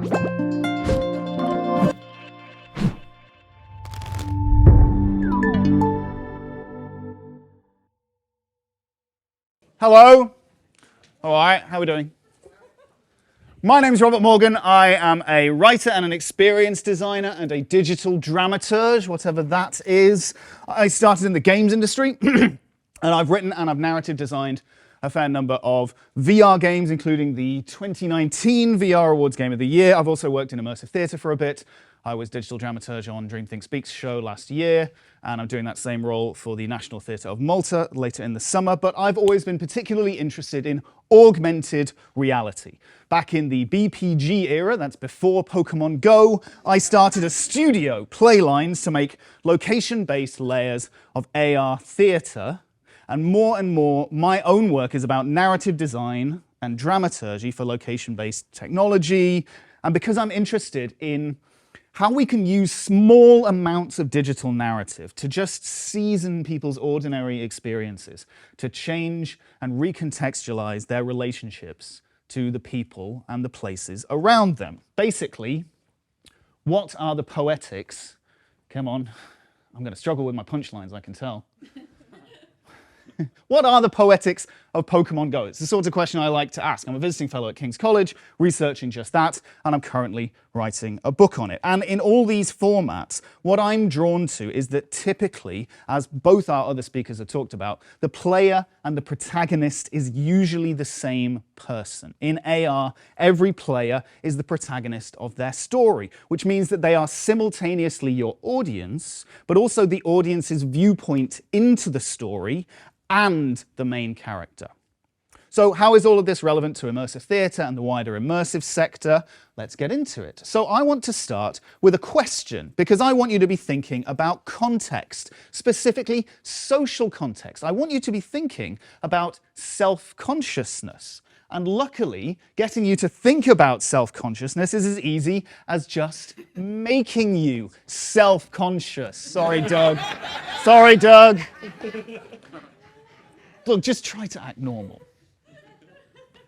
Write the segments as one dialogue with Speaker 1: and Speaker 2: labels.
Speaker 1: Hello. All right, how are we doing? My name's Robert Morgan. I am a writer and an experience designer and a digital dramaturg, whatever that is. I started in the games industry, and I've written and I've narrative designed a fair number of VR games, including the 2019 VR Awards Game of the Year. I've also worked in immersive theatre for a bit. I was digital dramaturg on DreamThinkSpeak's show last year, and I'm doing that same role for the National Theatre of Malta later in the summer. But I've always been particularly interested in augmented reality. Back in the BPG era, that's before Pokemon Go, I started a studio, Playlines, to make location-based layers of AR theatre. And more, my own work is about narrative design and dramaturgy for location-based technology. And because I'm interested in how we can use small amounts of digital narrative to just season people's ordinary experiences, to change and recontextualize their relationships to the people and the places around them. Basically, what are the poetics? Come on, I'm going to struggle with my punchlines, I can tell. What are the poetics of Pokemon Go? It's the sort of question I like to ask. I'm a visiting fellow at King's College, researching just that, and I'm currently writing a book on it. And in all these formats, what I'm drawn to is that typically, as both our other speakers have talked about, the player and the protagonist is usually the same person. In AR, every player is the protagonist of their story, which means that they are simultaneously your audience, but also the audience's viewpoint into the story and the main character. So how is all of this relevant to immersive theatre and the wider immersive sector? Let's get into it. So I want to start with a question, because I want you to be thinking about context, specifically social context. I want you to be thinking about self-consciousness. And luckily, getting you to think about self-consciousness is as easy as just making you self-conscious. Sorry, Doug. Sorry, Doug. Look, just try to act normal.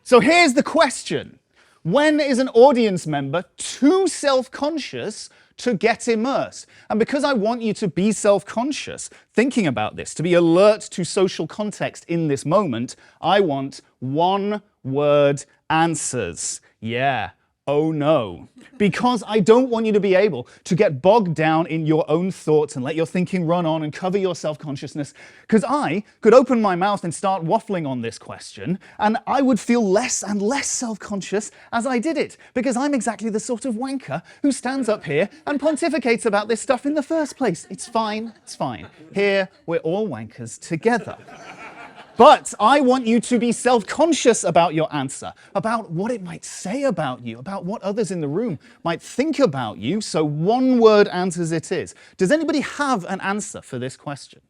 Speaker 1: So here's the question. When is an audience member too self-conscious to get immersed? And because I want you to be self-conscious, thinking about this, to be alert to social context in this moment, I want one-word answers. Yeah. Oh no. Because I don't want you to be able to get bogged down in your own thoughts and let your thinking run on and cover your self-consciousness. Because I could open my mouth and start waffling on this question, and I would feel less and less self-conscious as I did it. Because I'm exactly the sort of wanker who stands up here and pontificates about this stuff in the first place. It's fine, it's fine. Here, we're all wankers together. But I want you to be self-conscious about your answer, about what it might say about you, about what others in the room might think about you. So one-word answers it is. Does anybody have an answer for this question?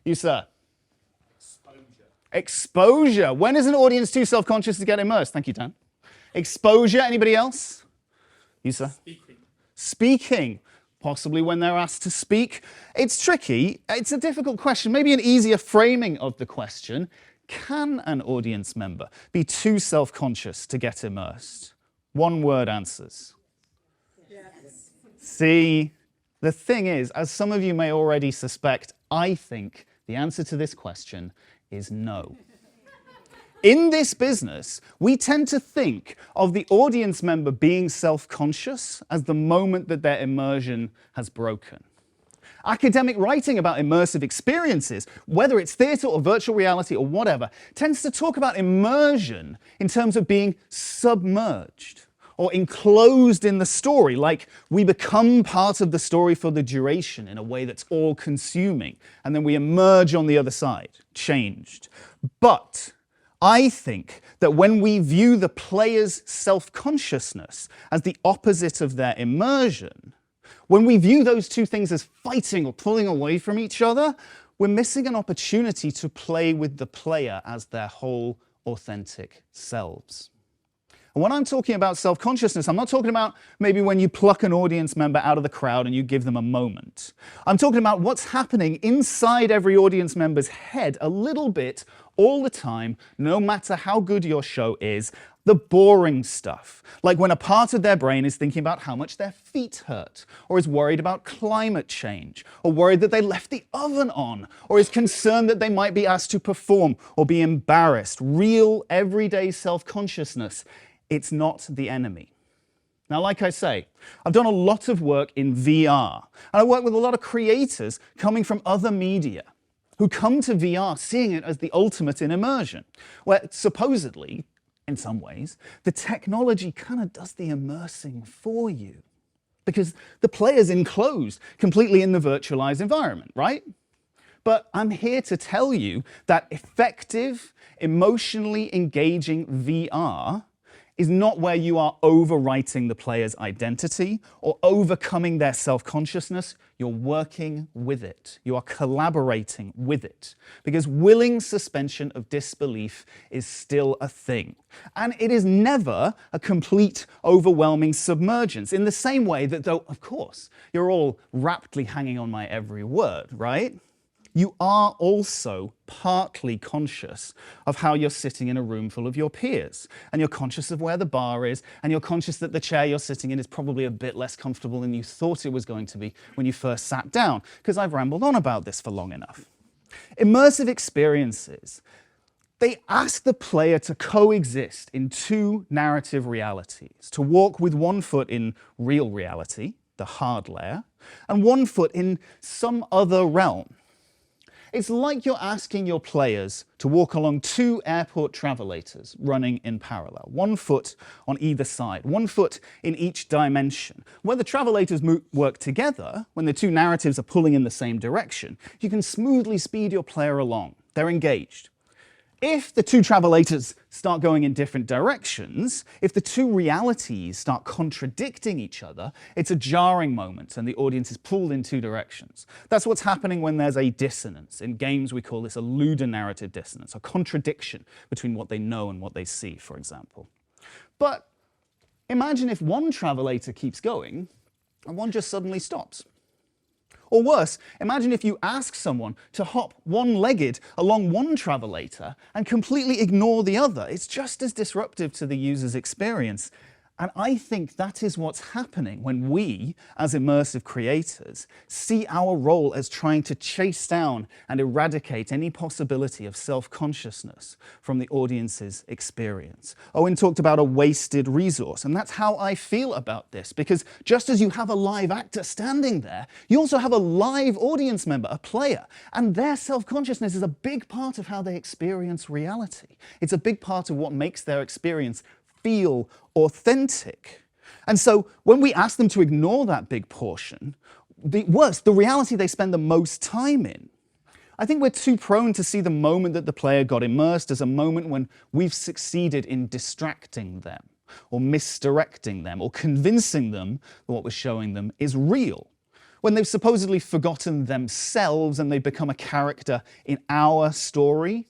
Speaker 1: You, sir? Exposure. Exposure. When is an audience too self-conscious to get immersed? Thank you, Dan. Exposure. Anybody else? You, sir? Speaking. Speaking. Possibly when they're asked to speak. It's tricky. It's a difficult question. Maybe an easier framing of the question. Can an audience member be too self-conscious to get immersed? One-word answers. Yes. See, the thing is, as some of you may already suspect, I think the answer to this question is no. In this business, we tend to think of the audience member being self-conscious as the moment that their immersion has broken. Academic writing about immersive experiences, whether it's theatre or virtual reality or whatever, tends to talk about immersion in terms of being submerged or enclosed in the story, like we become part of the story for the duration in a way that's all-consuming, and then we emerge on the other side, changed. But I think that when we view the player's self-consciousness as the opposite of their immersion, when we view those two things as fighting or pulling away from each other, we're missing an opportunity to play with the player as their whole authentic selves. And when I'm talking about self-consciousness, I'm not talking about maybe when you pluck an audience member out of the crowd and you give them a moment. I'm talking about what's happening inside every audience member's head a little bit all the time, no matter how good your show is. The boring stuff, like when a part of their brain is thinking about how much their feet hurt, or is worried about climate change, or worried that they left the oven on, or is concerned that they might be asked to perform or be embarrassed. Real, everyday self-consciousness. It's not the enemy. Now, like I say, I've done a lot of work in VR, and I work with a lot of creators coming from other media who come to VR seeing it as the ultimate in immersion, where supposedly, in some ways, the technology kind of does the immersing for you because the player's enclosed completely in the virtualized environment, right? But I'm here to tell you that effective, emotionally engaging VR is not where you are overwriting the player's identity or overcoming their self-consciousness. You're working with it. You are collaborating with it. Because willing suspension of disbelief is still a thing. And it is never a complete, overwhelming submergence, in the same way that, though, of course, you're all raptly hanging on my every word, right? You are also partly conscious of how you're sitting in a room full of your peers. And you're conscious of where the bar is, and you're conscious that the chair you're sitting in is probably a bit less comfortable than you thought it was going to be when you first sat down, because I've rambled on about this for long enough. Immersive experiences, they ask the player to coexist in two narrative realities, to walk with one foot in real reality, the hard layer, and one foot in some other realm. It's like you're asking your players to walk along two airport travelators running in parallel, one foot on either side, one foot in each dimension. When the travelators work together, when the two narratives are pulling in the same direction, you can smoothly speed your player along. They're engaged. If the two travelators start going in different directions, if the two realities start contradicting each other, it's a jarring moment and the audience is pulled in two directions. That's what's happening when there's a dissonance. In games, we call this a ludonarrative dissonance, a contradiction between what they know and what they see, for example. But imagine if one travelator keeps going and one just suddenly stops. Or worse, imagine if you ask someone to hop one-legged along one travelator and completely ignore the other. It's just as disruptive to the user's experience. And I think that is what's happening when we, as immersive creators, see our role as trying to chase down and eradicate any possibility of self-consciousness from the audience's experience. Owen talked about a wasted resource, and that's how I feel about this, because just as you have a live actor standing there, you also have a live audience member, a player, and their self-consciousness is a big part of how they experience reality. It's a big part of what makes their experience feel authentic. And so when we ask them to ignore that big portion, the reality they spend the most time in, I think we're too prone to see the moment that the player got immersed as a moment when we've succeeded in distracting them, or misdirecting them, or convincing them that what we're showing them is real. When they've supposedly forgotten themselves and they've become a character in our story.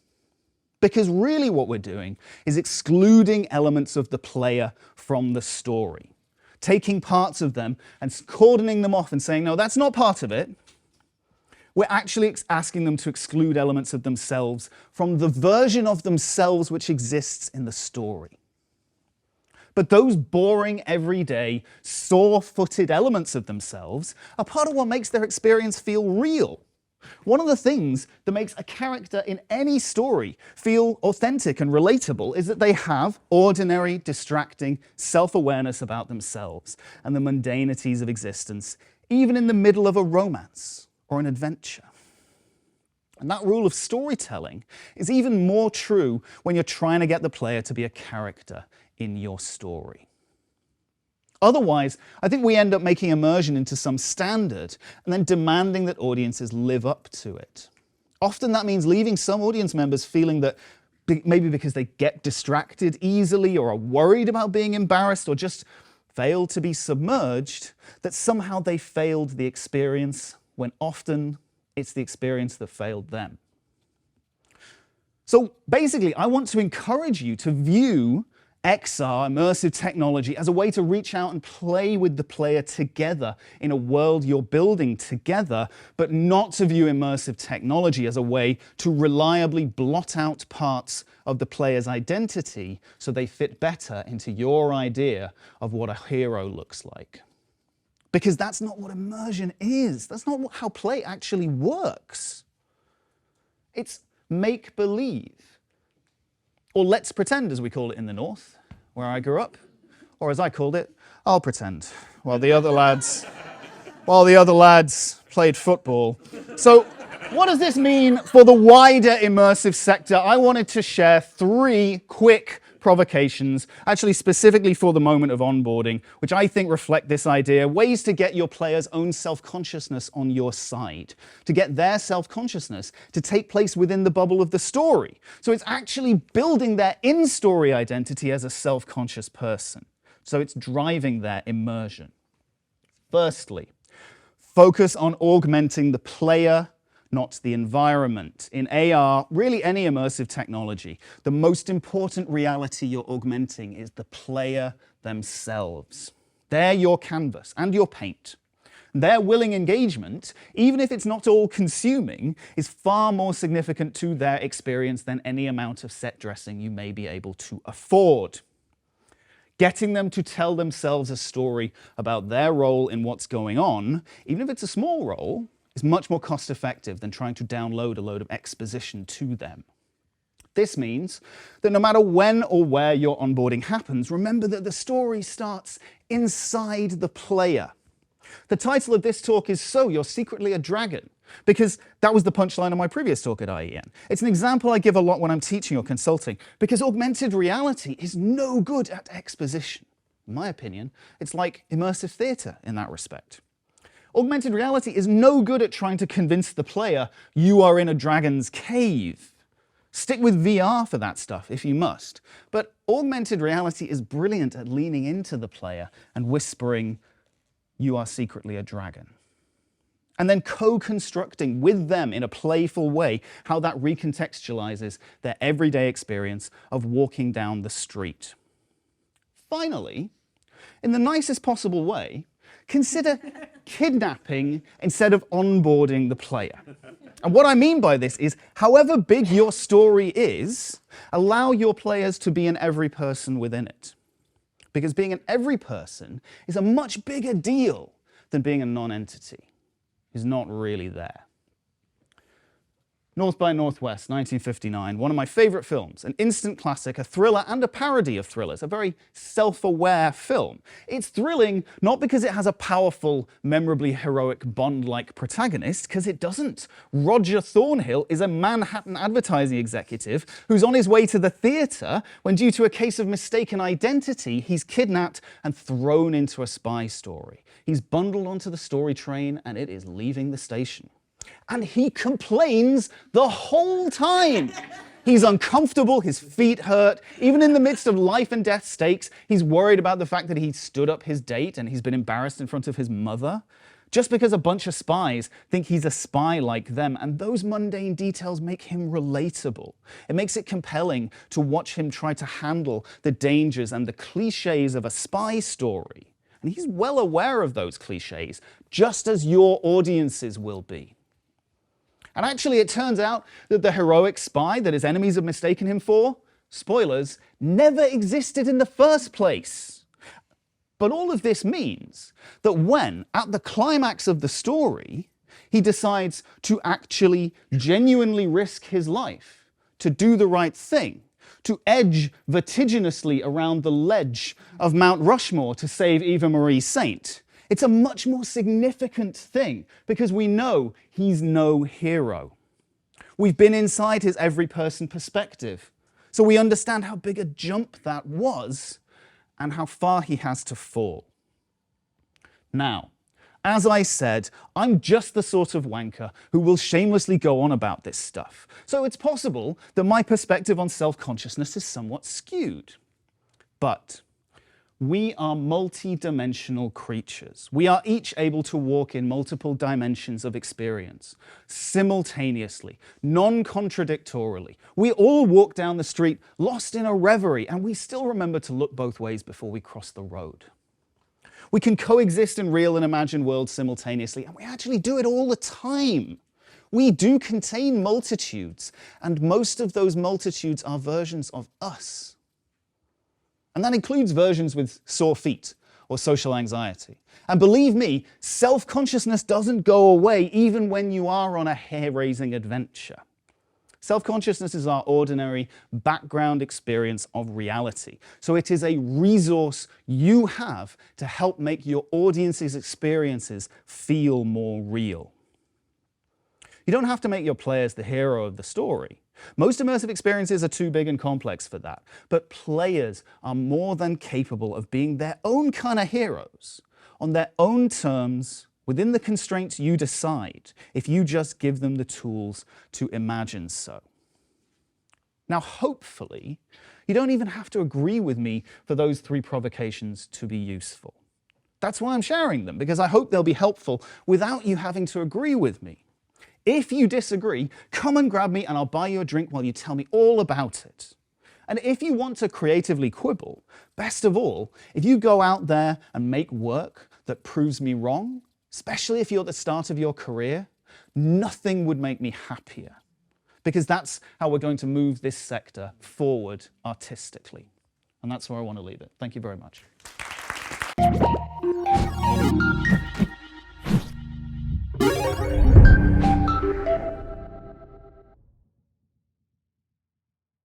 Speaker 1: Because really what we're doing is excluding elements of the player from the story, taking parts of them and cordoning them off and saying, no, that's not part of it. We're actually asking them to exclude elements of themselves from the version of themselves which exists in the story. But those boring, everyday, sore-footed elements of themselves are part of what makes their experience feel real. One of the things that makes a character in any story feel authentic and relatable is that they have ordinary, distracting self-awareness about themselves and the mundanities of existence, even in the middle of a romance or an adventure. And that rule of storytelling is even more true when you're trying to get the player to be a character in your story. Otherwise, I think we end up making immersion into some standard and then demanding that audiences live up to it. Often that means leaving some audience members feeling that maybe because they get distracted easily or are worried about being embarrassed or just fail to be submerged, that somehow they failed the experience when often it's the experience that failed them. So basically, I want to encourage you to view XR, immersive technology, as a way to reach out and play with the player together in a world you're building together, but not to view immersive technology as a way to reliably blot out parts of the player's identity so they fit better into your idea of what a hero looks like. Because that's not what immersion is. That's not how play actually works. It's make-believe. Or let's pretend, as we call it in the North, where I grew up. Or as I called it, I'll pretend, while the other lads played football. So what does this mean for the wider immersive sector? I wanted to share 3 quick provocations, actually specifically for the moment of onboarding, which I think reflect this idea, ways to get your players' own self-consciousness on your side, to get their self-consciousness to take place within the bubble of the story. So it's actually building their in-story identity as a self-conscious person. So it's driving their immersion. Firstly, focus on augmenting the player, not the environment. In AR, really any immersive technology, the most important reality you're augmenting is the player themselves. They're your canvas and your paint. Their willing engagement, even if it's not all-consuming, is far more significant to their experience than any amount of set dressing you may be able to afford. Getting them to tell themselves a story about their role in what's going on, even if it's a small role, is much more cost-effective than trying to download a load of exposition to them. This means that no matter when or where your onboarding happens, remember that the story starts inside the player. The title of this talk is So You're Secretly a Dragon, because that was the punchline of my previous talk at IEN. It's an example I give a lot when I'm teaching or consulting, because augmented reality is no good at exposition. In my opinion, it's like immersive theatre in that respect. Augmented reality is no good at trying to convince the player you are in a dragon's cave. Stick with VR for that stuff if you must. But augmented reality is brilliant at leaning into the player and whispering, you are secretly a dragon. And then co-constructing with them in a playful way how that recontextualizes their everyday experience of walking down the street. Finally, in the nicest possible way, consider kidnapping instead of onboarding the player. And what I mean by this is, however big your story is, allow your players to be an every person within it. Because being an every person is a much bigger deal than being a non-entity who's not really there. North by Northwest, 1959, one of my favorite films, an instant classic, a thriller and a parody of thrillers, a very self-aware film. It's thrilling not because it has a powerful, memorably heroic Bond-like protagonist, because it doesn't. Roger Thornhill is a Manhattan advertising executive who's on his way to the theatre when, due to a case of mistaken identity, he's kidnapped and thrown into a spy story. He's bundled onto the story train and it is leaving the station. And he complains the whole time. He's uncomfortable, his feet hurt. Even in the midst of life and death stakes, he's worried about the fact that he stood up his date and he's been embarrassed in front of his mother. Just because a bunch of spies think he's a spy like them, and those mundane details make him relatable. It makes it compelling to watch him try to handle the dangers and the cliches of a spy story. And he's well aware of those cliches, just as your audiences will be. And actually, it turns out that the heroic spy that his enemies have mistaken him for, spoilers, never existed in the first place. But all of this means that when, at the climax of the story, he decides to actually genuinely risk his life, to do the right thing, to edge vertiginously around the ledge of Mount Rushmore to save Eva Marie Saint, it's a much more significant thing because we know he's no hero. We've been inside his every person perspective, so we understand how big a jump that was and how far he has to fall. Now, as I said, I'm just the sort of wanker who will shamelessly go on about this stuff. So it's possible that my perspective on self-consciousness is somewhat skewed. But We are multi-dimensional creatures. We are each able to walk in multiple dimensions of experience, simultaneously, non-contradictorily. We all walk down the street lost in a reverie, and we still remember to look both ways before we cross the road. We can coexist in real and imagined worlds simultaneously, and we actually do it all the time. We do contain multitudes, and most of those multitudes are versions of us. And that includes versions with sore feet or social anxiety. And believe me, self-consciousness doesn't go away even when you are on a hair-raising adventure. Self-consciousness is our ordinary background experience of reality. So it is a resource you have to help make your audience's experiences feel more real. You don't have to make your players the hero of the story. Most immersive experiences are too big and complex for that, but players are more than capable of being their own kind of heroes, on their own terms, within the constraints you decide, if you just give them the tools to imagine so. Now, hopefully, you don't even have to agree with me for those 3 provocations to be useful. That's why I'm sharing them, because I hope they'll be helpful without you having to agree with me. If you disagree, come and grab me and I'll buy you a drink while you tell me all about it. And if you want to creatively quibble, best of all, if you go out there and make work that proves me wrong, especially if you're at the start of your career, nothing would make me happier. Because that's how we're going to move this sector forward artistically. And that's where I want to leave it. Thank you very much.